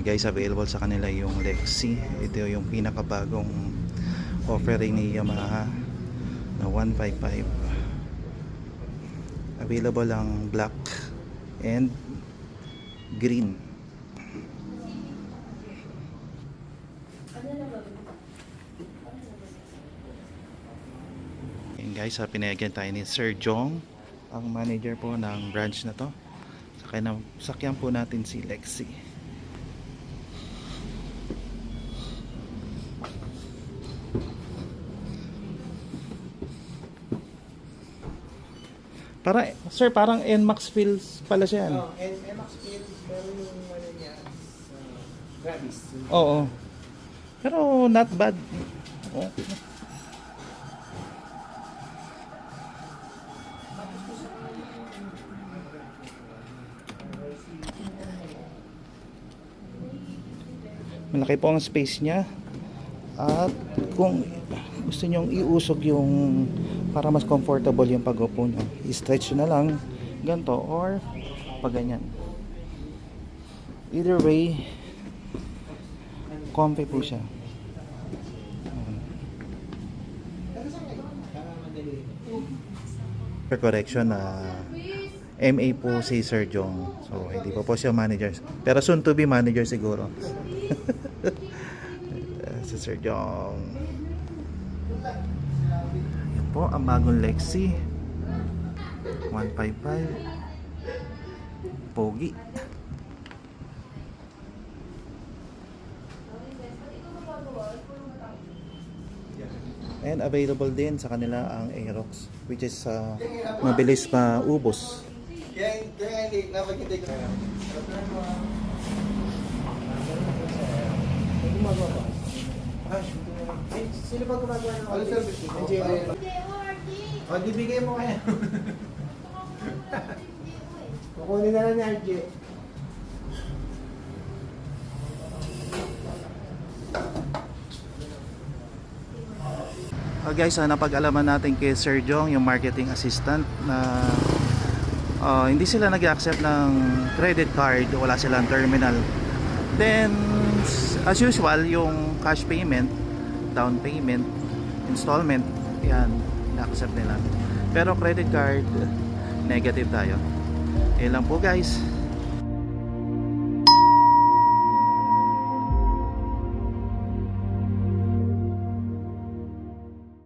Guys, available sa kanila yung Lexi. Ito yung pinakabagong offering ni Yamaha na 155. Available ang black and green. Yan guys, pinayagan tayo ni Sir Jong, ang manager po ng branch na to. Sakyan po natin si Lexi. Sir, parang NMAX Fields pala siya. NMAX Fields, pero yung ano niya, Gravis. Oo. Pero not bad. Oh. Malaki po ang space niya. At kung gusto nyong iusog yung para mas comfortable yung pag-upo nyo, i-stretch na lang ganito or pag ganyan. Either way, comfy po siya. For correction, MA po si Sir Jong. So hindi pa po siya manager, pero soon to be manager siguro. Si Sir Jong. Yan po ang bagong Lexi 155 pogi. And available din sa kanila ang Aerox, which is mabilis maubos. Kaya hindi napagkintay ko na. Gumagawa ba? Sino ba gumagawa ng all service? O, dibigay mo kaya. Kukunin na lang ni RJ. Guys, napag-alaman natin kay Sir Jong, yung marketing assistant, na hindi sila nag-accept ng credit card, wala silang terminal. Then as usual, yung cash payment, down payment, installment, yan, na-accept nila. Pero credit card, negative tayo. Yan lang po guys.